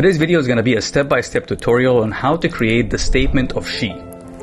Today's video is going to be a step-by-step tutorial on how to create the statement of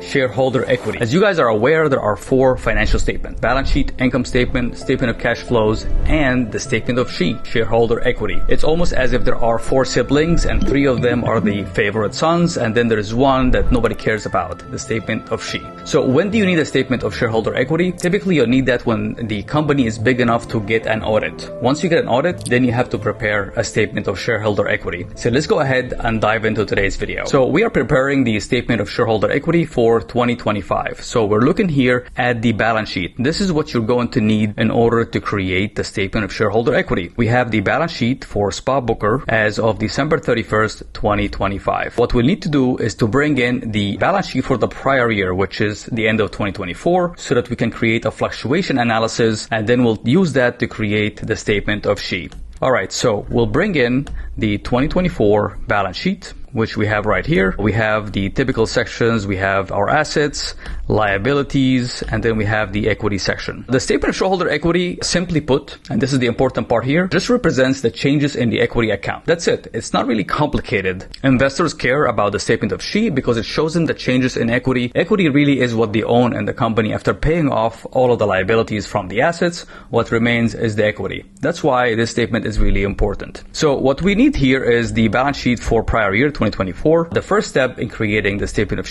shareholder equity. As you guys are aware, there are four financial statements: balance sheet, income statement, statement of cash flows, and the statement of shareholder equity. It's almost as if there are four siblings and three of them are the favorite sons, and then there's one that nobody cares about, the statement of So when do you need a statement of shareholder equity? Typically you'll need that when the company is big enough to get an audit. Once you get an audit, then you have to prepare a statement of shareholder equity. So let's go ahead and dive into today's video. So we are preparing the statement of shareholder equity for 2025. So we're looking here at the balance sheet. This is what you're going to need in order to create the statement of shareholder equity. We have the balance sheet for Spa Booker as of December 31st, 2025. What we'll need to do is to bring in the balance sheet for the prior year, which is the end of 2024, so that we can create a fluctuation analysis, and then we'll use that to create the statement of All right, so we'll bring in the 2024 balance sheet, which we have right here. We have the typical sections. We have our assets, liabilities, and then we have the equity section. The statement of shareholder equity, simply put, and this is the important part here, just represents the changes in the equity account. That's it. It's not really complicated. Investors care about the statement of because it shows them the changes in equity. Equity really is what they own in the company. After paying off all of the liabilities from the assets, what remains is the equity. That's why this statement is really important. So what we need here is the balance sheet for prior year, 2024. The first step in creating the statement of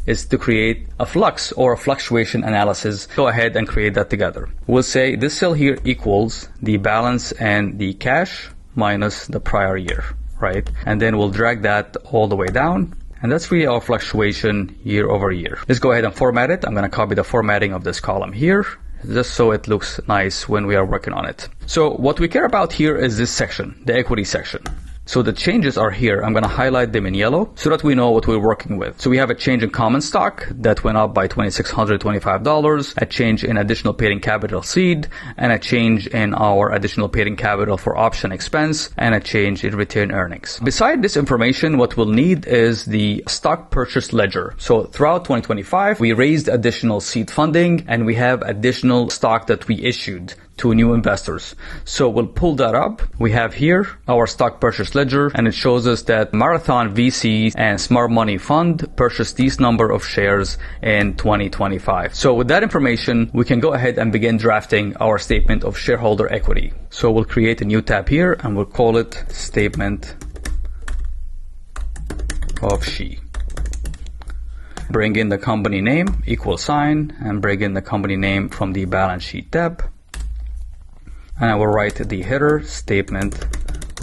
is to create a flux or a fluctuation analysis. Go ahead and create that together. We'll say this cell here equals the balance and the cash minus the prior year, right? And then we'll drag that all the way down. And that's really our fluctuation year over year. Let's go ahead and format it. I'm going to copy the formatting of this column here, just so it looks nice when we are working on it. So what we care about here is this section, the equity section. So the changes are here. I'm going to highlight them in yellow so that we know what we're working with. So we have a change in common stock that went up by $2,625, a change in additional paid-in capital seed, and a change in our additional paid-in capital for option expense, and a change in retained earnings. Beside this information, what we'll need is the stock purchase ledger. So throughout 2025, we raised additional seed funding, and we have additional stock that we issued to new investors. So we'll pull that up. We have here our stock purchase ledger, and it shows us that Marathon VC and Smart Money Fund purchased these number of shares in 2025. So with that information, we can go ahead and begin drafting our statement of shareholder equity. So we'll create a new tab here and we'll call it statement of Bring in the company name, equal sign, and bring in the company name from the balance sheet tab. And I will write the header, statement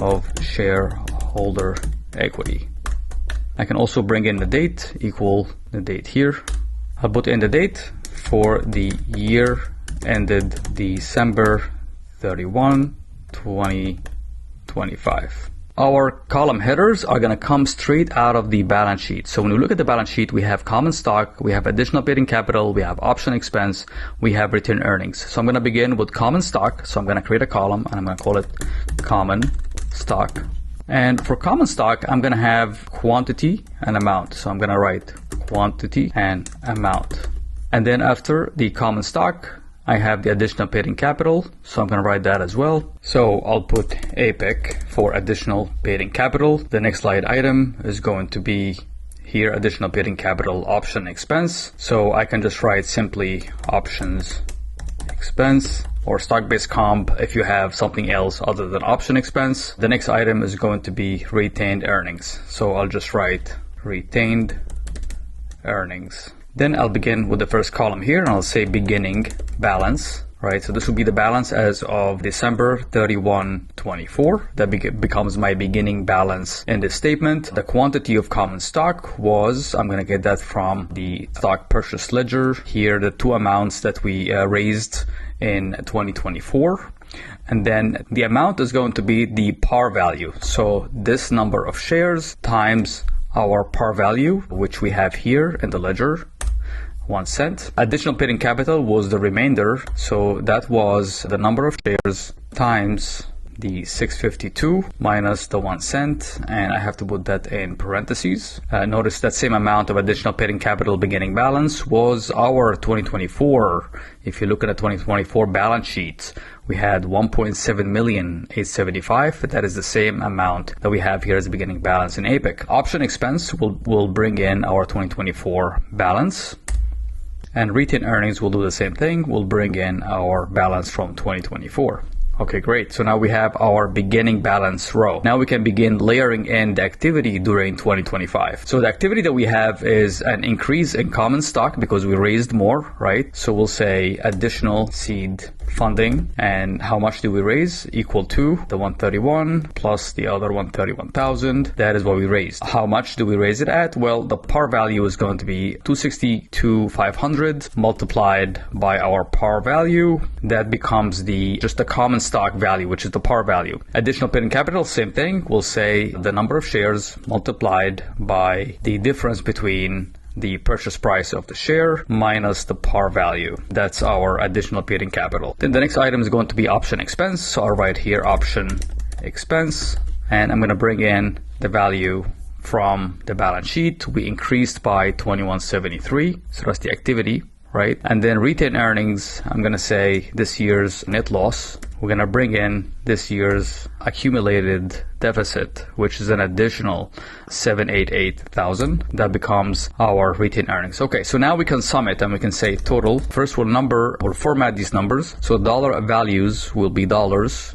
of shareholder equity. I can also bring in the date, equal the date here. I'll put in the date for the year ended December 31, 2025. Our column headers are going to come straight out of the balance sheet. So when we look at the balance sheet, we have common stock, we have additional paid-in capital, we have option expense, we have retained earnings. So I'm going to begin with common stock. So I'm going to create a column and I'm going to call it common stock. And for common stock, I'm going to have quantity and amount. So I'm going to write quantity and amount. And then after the common stock, I have the additional paid-in capital, so I'm going to write that as well. So I'll put APEC for additional paid-in capital. The next line item is going to be here, additional paid-in capital option expense. So I can just write simply options expense or stock-based comp if you have something else other than option expense. The next item is going to be retained earnings. So I'll just write retained earnings. Then I'll begin with the first column here and I'll say beginning balance, right? So this will be the balance as of December 31, 24. That becomes my beginning balance in this statement. The quantity of common stock was, I'm going to get that from the stock purchase ledger. Here, the two amounts that we raised in 2024. And then the amount is going to be the par value. So this number of shares times our par value, which we have here in the ledger, 1 cent. Additional paid-in capital was the remainder. So that was the number of shares times the 652 minus the 1 cent, and I have to put that in parentheses. Notice that same amount of additional paid-in capital beginning balance was our 2024. If you look at the 2024 balance sheet, we had 1.7,875,000. That is the same amount that we have here as the beginning balance in APIC. Option expense will bring in our 2024 balance. And retained earnings will do the same thing. We'll bring in our balance from 2024. Okay, great. So now we have our beginning balance row. Now we can begin layering in the activity during 2025. So the activity that we have is an increase in common stock because we raised more, right? So we'll say additional seed funding. And how much do we raise? Equal to the 131 plus the other 131,000. That is what we raised. How much do we raise it at? Well, the par value is going to be 262,500 multiplied by our par value. That becomes just the common stock value, which is the par value. Additional paid-in capital, same thing. We'll say the number of shares multiplied by the difference between the purchase price of the share minus the par value. That's our additional paid-in capital. Then the next item is going to be option expense. So I'll write here option expense, and I'm going to bring in the value from the balance sheet. We increased by 2173. So that's the activity, right? And then retained earnings, I'm going to say this year's net loss. We're going to bring in this year's accumulated deficit, which is an additional 788,000. That becomes our retained earnings. Okay, so now we can sum it and we can say total. First, we'll format these numbers. So dollar values will be dollars.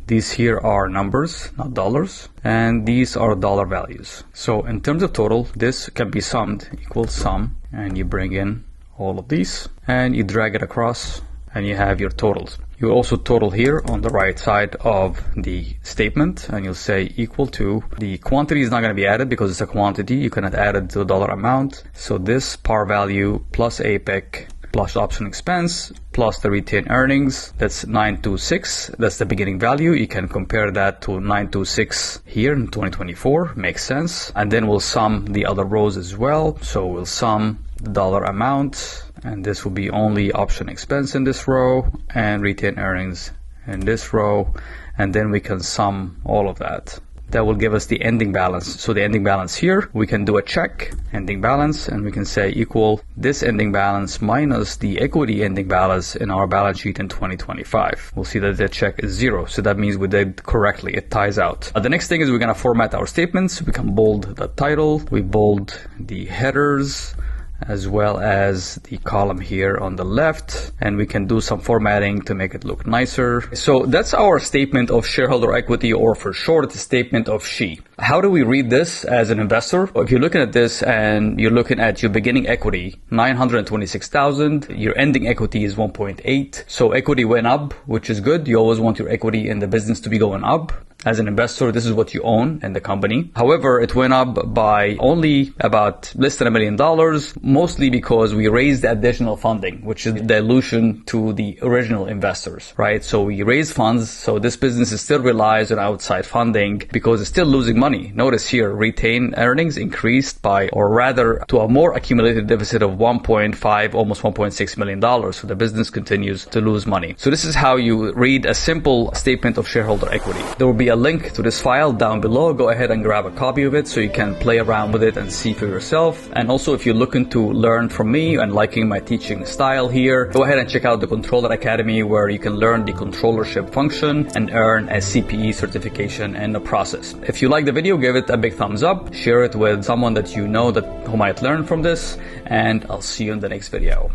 These here are numbers, not dollars, and these are dollar values. So in terms of total, this can be summed, equals sum, and you bring in all of these, and you drag it across, and you have your totals. You also total here on the right side of the statement, and you'll say equal to, the quantity is not going to be added because it's a quantity. You cannot add it to the dollar amount. So this par value plus APIC plus option expense plus the retained earnings, that's 926. That's the beginning value. You can compare that to 926 here in 2024. Makes sense. And then we'll sum the other rows as well. So we'll sum the dollar amount, and this will be only option expense in this row and retained earnings in this row, and then we can sum all of that. That will give us the ending balance. So the ending balance here, we can do a check, ending balance, and we can say equal this ending balance minus the equity ending balance in our balance sheet in 2025. We'll see that the check is 0. So that means we did correctly. It ties out. The next thing is we're going to format our statements. We can bold the title. We bold the headers, as well as the column here on the left, and we can do some formatting to make it look nicer. So that's our statement of shareholder equity, or for short, the statement of SHE. How do we read this as an investor? If you're looking at this and you're looking at your beginning equity, 926,000, your ending equity is 1.8. So equity went up, which is good. You always want your equity in the business to be going up. As an investor, this is what you own in the company. However, it went up by only about less than $1 million, mostly because we raised additional funding, which is dilution to the original investors, right? So we raised funds. So this business still relies on outside funding because it's still losing money. Notice here, retained earnings increased by, or rather to a more accumulated deficit of 1.5, almost $1.6 million. So the business continues to lose money. So this is how you read a simple statement of shareholder equity. There will be a link to this file down below. Go ahead and grab a copy of it so you can play around with it and see for yourself. And also, if you're looking to learn from me and liking my teaching style here, go ahead and check out the Controller Academy, where you can learn the controllership function and earn a CPE certification in the process. If you like the video, give it a big thumbs up, share it with someone that you know who might learn from this, and I'll see you in the next video.